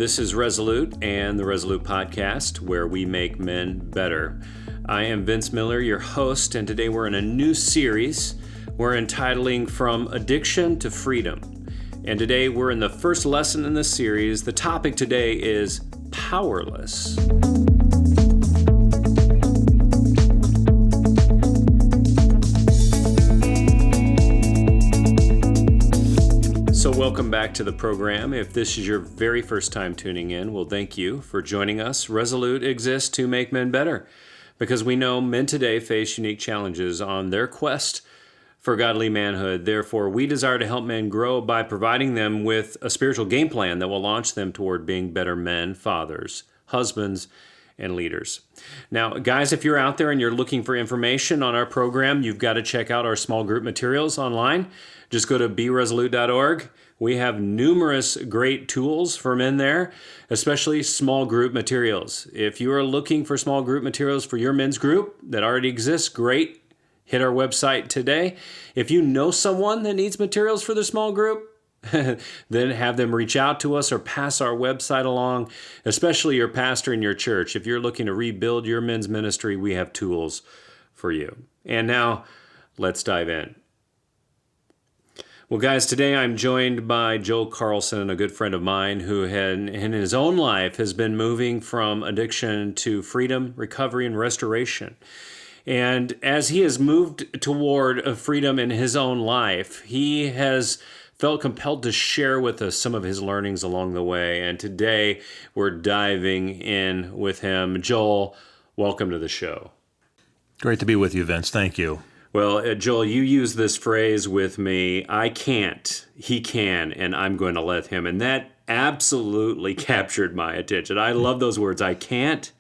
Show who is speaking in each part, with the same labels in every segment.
Speaker 1: This is Resolute and the Resolute Podcast, where we make men better. I am Vince Miller, your host, and today we're in a new series we're entitling From Addiction to Freedom. And today we're in the first lesson in this series. The topic today is Powerless. So welcome back to the program. If this is your very first time tuning in, well, thank you for joining us. Resolute exists to make men better because we know men today face unique challenges on their quest for godly manhood. Therefore, we desire to help men grow by providing them with a spiritual game plan that will launch them toward being better men, fathers, husbands, and leaders. Now, guys, if you're out there and you're looking for information on our program, you've got to check out our small group materials online. Just go to beresolute.org. We have numerous great tools for men there, especially small group materials. If you are looking for small group materials for your men's group that already exists, great. Hit our website today. If you know someone that needs materials for their small group, then have them reach out to us or pass our website along, especially your pastor in your church. If you're looking to rebuild your men's ministry, we have tools for you. And now, let's dive in. Well, guys, today I'm joined by Joel Carlson, a good friend of mine who in his own life has been moving from addiction to freedom, recovery, and restoration. And as he has moved toward freedom in his own life, he has felt compelled to share with us some of his learnings along the way. And today we're diving in with him. Joel, welcome to the show.
Speaker 2: Great to be with you, Vince. Thank you.
Speaker 1: Well, Joel, you use this phrase with me, I can't, he can, and I'm going to let him. And that absolutely captured my attention. I love those words. I can't,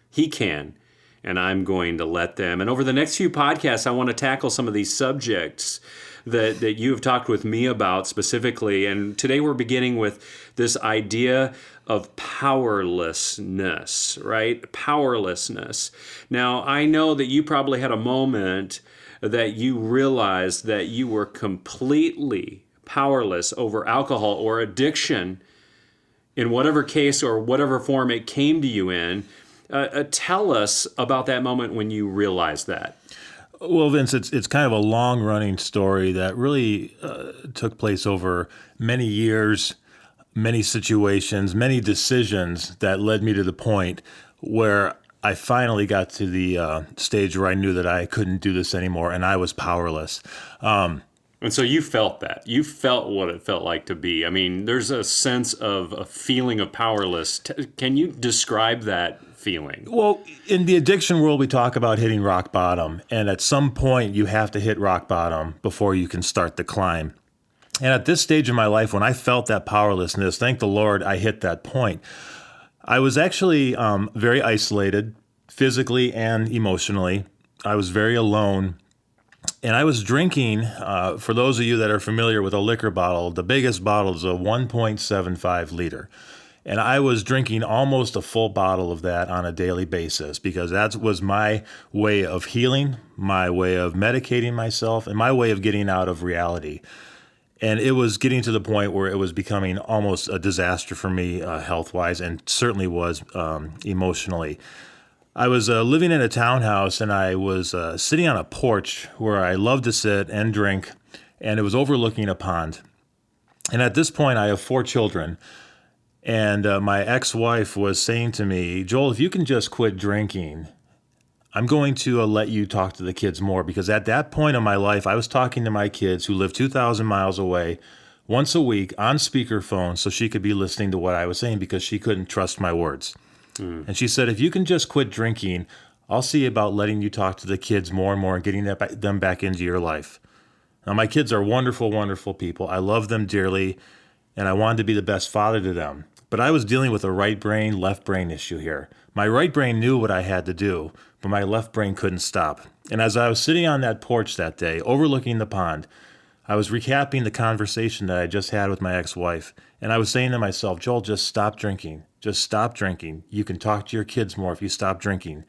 Speaker 1: he can, and I'm going to let them. And over the next few podcasts, I want to tackle some of these subjects that you have talked with me about specifically. And today we're beginning with this idea of powerlessness, right? Powerlessness. Now, I know that you probably had a moment that you realized that you were completely powerless over alcohol or addiction in whatever case or whatever form it came to you in. Tell us about that moment when you realized that.
Speaker 2: Well, Vince, it's kind of a long-running story that really took place over many years, many situations, many decisions that led me to the point where I finally got to the stage where I knew that I couldn't do this anymore, and I was powerless.
Speaker 1: And so you felt that. You felt what it felt like to be. I mean, there's a sense of a feeling of powerless. Can you describe that feeling?
Speaker 2: Well, in the addiction world, we talk about hitting rock bottom, and at some point, you have to hit rock bottom before you can start the climb. And at this stage in my life, when I felt that powerlessness, thank the Lord, I hit that point. I was actually very isolated, physically and emotionally. I was very alone. And I was drinking, for those of you that are familiar with a liquor bottle, the biggest bottle is a 1.75 liter. And I was drinking almost a full bottle of that on a daily basis because that was my way of healing, my way of medicating myself, and my way of getting out of reality. And it was getting to the point where it was becoming almost a disaster for me health-wise, and certainly was emotionally. I was living in a townhouse, and I was sitting on a porch where I love to sit and drink, and it was overlooking a pond. And at this point, I have 4 children, and my ex-wife was saying to me, Joel, if you can just quit drinking, I'm going to let you talk to the kids more, because at that point in my life, I was talking to my kids who live 2,000 miles away once a week on speakerphone so she could be listening to what I was saying because she couldn't trust my words. And she said, if you can just quit drinking, I'll see about letting you talk to the kids more and more and getting them back into your life. Now, my kids are wonderful, wonderful people. I love them dearly, and I wanted to be the best father to them. But I was dealing with a right brain, left brain issue here. My right brain knew what I had to do, but my left brain couldn't stop. And as I was sitting on that porch that day, overlooking the pond, I was recapping the conversation that I just had with my ex-wife, and I was saying to myself, Joel, just stop drinking. Just stop drinking. You can talk to your kids more if you stop drinking.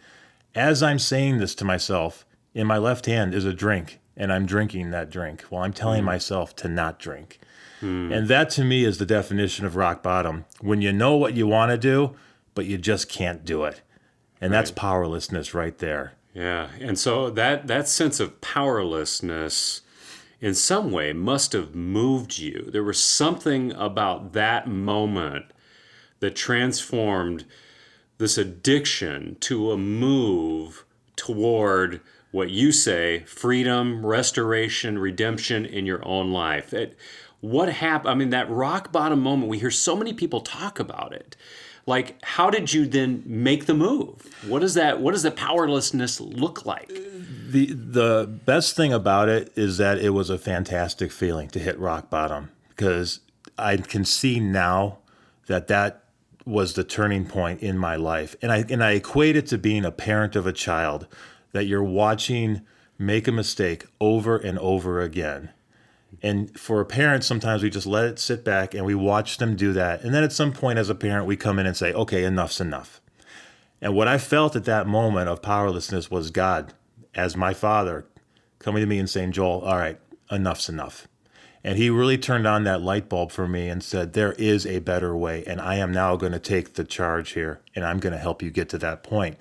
Speaker 2: As I'm saying this to myself, in my left hand is a drink, and I'm drinking that drink. Well, I'm telling myself to not drink. And that to me is the definition of rock bottom. When you know what you want to do, but you just can't do it. And that's powerlessness right there.
Speaker 1: Yeah. And so that sense of powerlessness in some way must have moved you. There was something about that moment that transformed this addiction to a move toward what you say, freedom, restoration, redemption in your own life. What happened? I mean, that rock bottom moment, we hear so many people talk about it. Like, how did you then make the move? What does the powerlessness look like?
Speaker 2: The best thing about it is that it was a fantastic feeling to hit rock bottom, because I can see now that was the turning point in my life. And I equate it to being a parent of a child that you're watching make a mistake over and over again. And for a parent, sometimes we just let it sit back and we watch them do that. And then at some point as a parent, we come in and say, okay, enough's enough. And what I felt at that moment of powerlessness was God, as my father, coming to me and saying, Joel, all right, enough's enough. And he really turned on that light bulb for me and said, there is a better way. And I am now going to take the charge here, and I'm going to help you get to that point.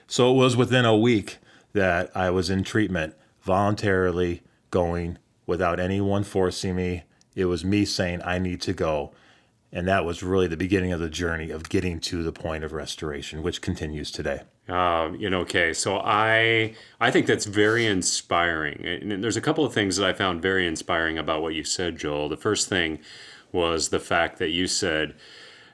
Speaker 2: So it was within a week that I was in treatment, voluntarily going without anyone forcing me. It was me saying, I need to go. And that was really the beginning of the journey of getting to the point of restoration, which continues today.
Speaker 1: Okay, so I think that's very inspiring. And there's a couple of things that I found very inspiring about what you said, Joel. The first thing was the fact that you said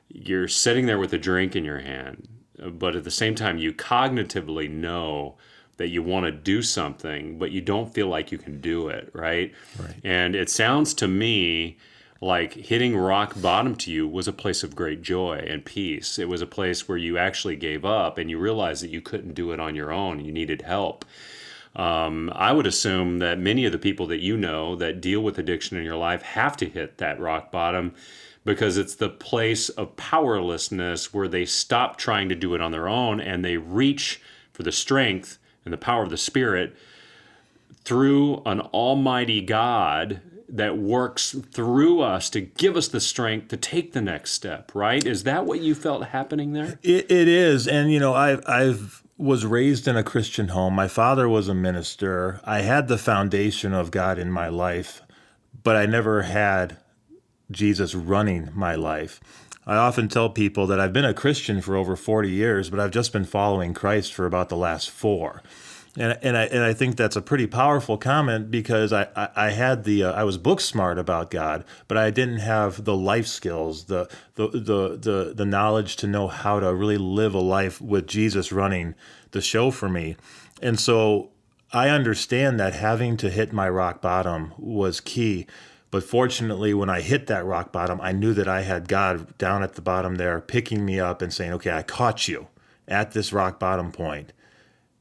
Speaker 1: you're sitting there with a drink in your hand, but at the same time you cognitively know that you want to do something, but you don't feel like you can do it, right? And it sounds to me like hitting rock bottom to you was a place of great joy and peace. It was a place where you actually gave up and you realized that you couldn't do it on your own. You needed help. I would assume that many of the people that you know that deal with addiction in your life have to hit that rock bottom, because it's the place of powerlessness where they stop trying to do it on their own and they reach for the strength and the power of the Spirit through an almighty God that works through us to give us the strength to take the next step, right? Is that what you felt happening there?
Speaker 2: It is. And, I've was raised in a Christian home. My father was a minister. I had the foundation of God in my life, but I never had Jesus running my life. I often tell people that I've been a Christian for over 40 years, but I've just been following Christ for about the last 4. And I think that's a pretty powerful comment, because I had I was book smart about God, but I didn't have the life skills, the knowledge to know how to really live a life with Jesus running the show for me. And so I understand that having to hit my rock bottom was key. But fortunately, when I hit that rock bottom, I knew that I had God down at the bottom there picking me up and saying, okay, I caught you at this rock bottom point.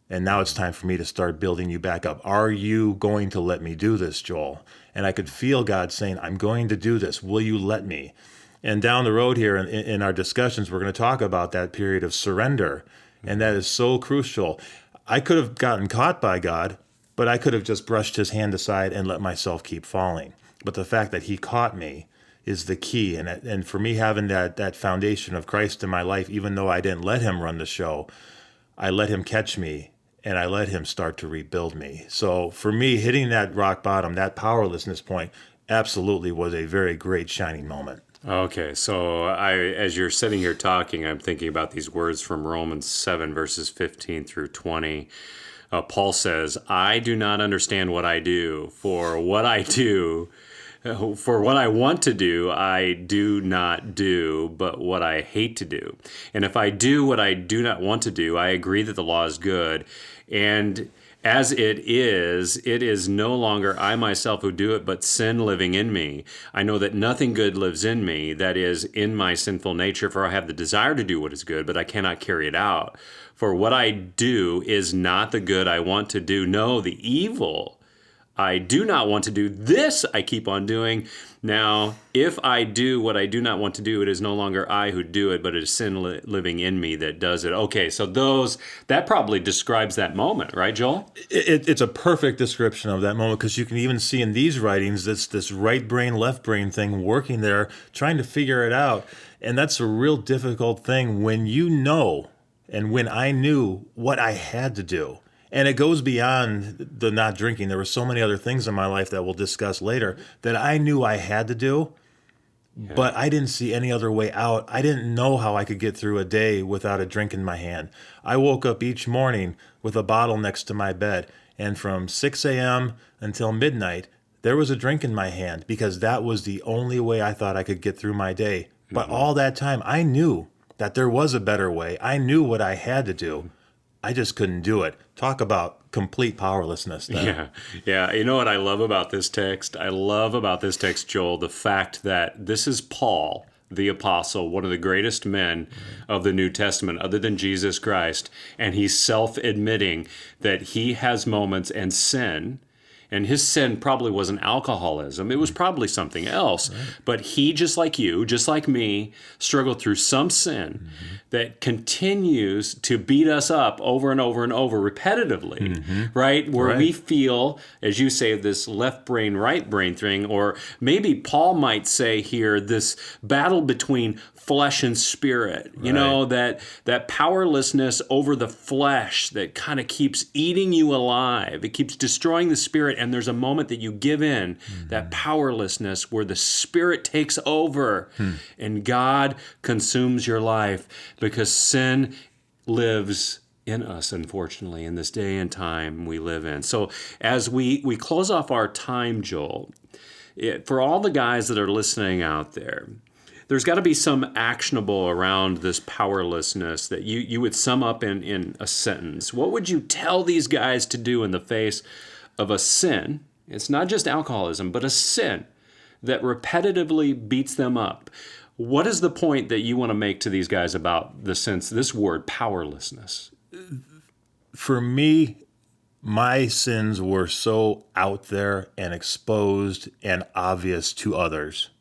Speaker 2: And now it's time for me to start building you back up. Are you going to let me do this, Joel? And I could feel God saying, I'm going to do this. Will you let me? And down the road here in our discussions, we're going to talk about that period of surrender. And that is so crucial. I could have gotten caught by God, but I could have just brushed his hand aside and let myself keep falling. But the fact that he caught me is the key. And for me, having that foundation of Christ in my life, even though I didn't let him run the show, I let him catch me and I let him start to rebuild me. So for me, hitting that rock bottom, that powerlessness point, absolutely was a very great shining moment.
Speaker 1: Okay, so as you're sitting here talking, I'm thinking about these words from Romans 7, verses 15 through 20. Paul says, I do not understand what I do, for what I want to do, I do not do, but what I hate to do. And if I do what I do not want to do, I agree that the law is good. And as it is no longer I myself who do it, but sin living in me. I know that nothing good lives in me, that is, in my sinful nature, for I have the desire to do what is good, but I cannot carry it out. For what I do is not the good I want to do. No, the evil I do not want to do this, I keep on doing. Now, if I do what I do not want to do, it is no longer I who do it, but it is sin living in me that does it. Okay, so that probably describes that moment, right, Joel?
Speaker 2: It's a perfect description of that moment, because you can even see in these writings this right brain, left brain thing working there, trying to figure it out. And that's a real difficult thing when you know, and when I knew what I had to do. And it goes beyond the not drinking. There were so many other things in my life that we'll discuss later that I knew I had to do, but I didn't see any other way out. I didn't know how I could get through a day without a drink in my hand. I woke up each morning with a bottle next to my bed, and from 6 a.m. until midnight, there was a drink in my hand, because that was the only way I thought I could get through my day. But all that time, I knew that there was a better way. I knew what I had to do. I just couldn't do it. Talk about complete powerlessness then.
Speaker 1: Yeah. You know what I love about this text? I love about this text, Joel, the fact that this is Paul, the apostle, one of the greatest men of the New Testament, other than Jesus Christ, and he's self-admitting that he has moments and sin. And his sin probably wasn't alcoholism. It was probably something else. Right. But he, just like you, just like me, struggled through some sin that continues to beat us up over and over and over repetitively, right? Where we feel, as you say, this left brain, right brain thing, or maybe Paul might say here, this battle between flesh and spirit, you know, that powerlessness over the flesh that kind of keeps eating you alive. It keeps destroying the spirit, and there's a moment that you give in, that powerlessness where the spirit takes over and God consumes your life, because sin lives in us, unfortunately, in this day and time we live in. So as we close off our time, Joel, for all the guys that are listening out there, there's got to be some actionable around this powerlessness that you would sum up in a sentence. What would you tell these guys to do in the face of a sin? It's not just alcoholism, but a sin that repetitively beats them up. What is the point that you want to make to these guys about this word, powerlessness?
Speaker 2: For me, my sins were so out there and exposed and obvious to others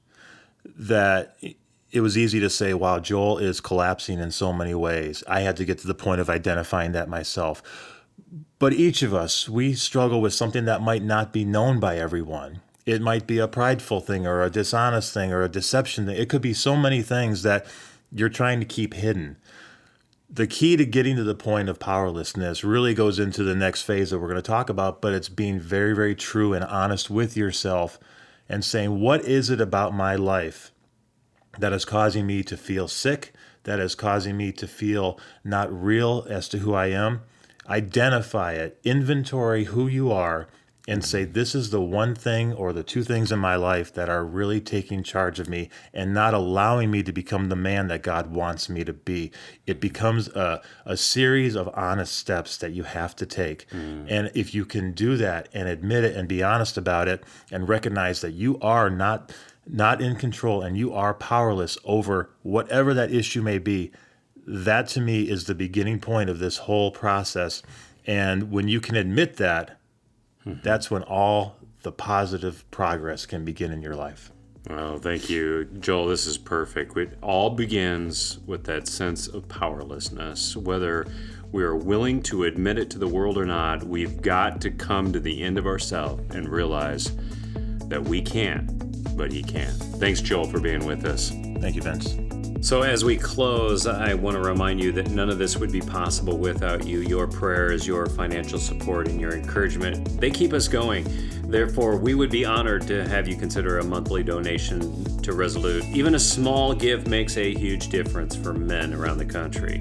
Speaker 2: that it was easy to say, wow, Joel is collapsing in so many ways. I had to get to the point of identifying that myself. But each of us, we struggle with something that might not be known by everyone. It might be a prideful thing or a dishonest thing or a deception thing. It could be so many things that you're trying to keep hidden. The key to getting to the point of powerlessness really goes into the next phase that we're going to talk about, but it's being very, very true and honest with yourself and saying, what is it about my life that is causing me to feel sick, that is causing me to feel not real as to who I am? Identify it, inventory who you are, and say, this is the one thing or the two things in my life that are really taking charge of me and not allowing me to become the man that God wants me to be. It becomes a series of honest steps that you have to take. And if you can do that and admit it and be honest about it and recognize that you are not in control and you are powerless over whatever that issue may be, that to me is the beginning point of this whole process. And when you can admit that, that's when all the positive progress can begin in your life.
Speaker 1: Oh, thank you, Joel. This is perfect. It all begins with that sense of powerlessness. Whether we are willing to admit it to the world or not, we've got to come to the end of ourselves and realize that we can't, but He can. Thanks, Joel, for being with us.
Speaker 2: Thank you, Vince.
Speaker 1: So as we close, I want to remind you that none of this would be possible without you. Your prayers, your financial support, and your encouragement, they keep us going. Therefore, we would be honored to have you consider a monthly donation to Resolute. Even a small gift makes a huge difference for men around the country.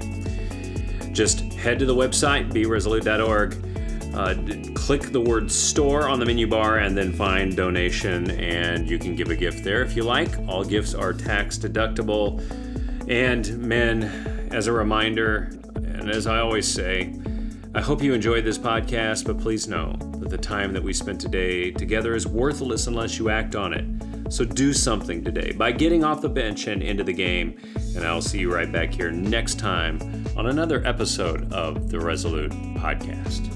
Speaker 1: Just head to the website, beresolute.org. Click the word store on the menu bar and then find donation, and you can give a gift there if you like. All gifts are tax deductible. And men, as a reminder, and as I always say, I hope you enjoyed this podcast, but please know that the time that we spent today together is worthless unless you act on it. So do something today by getting off the bench and into the game, and I'll see you right back here next time on another episode of the Resolute Podcast.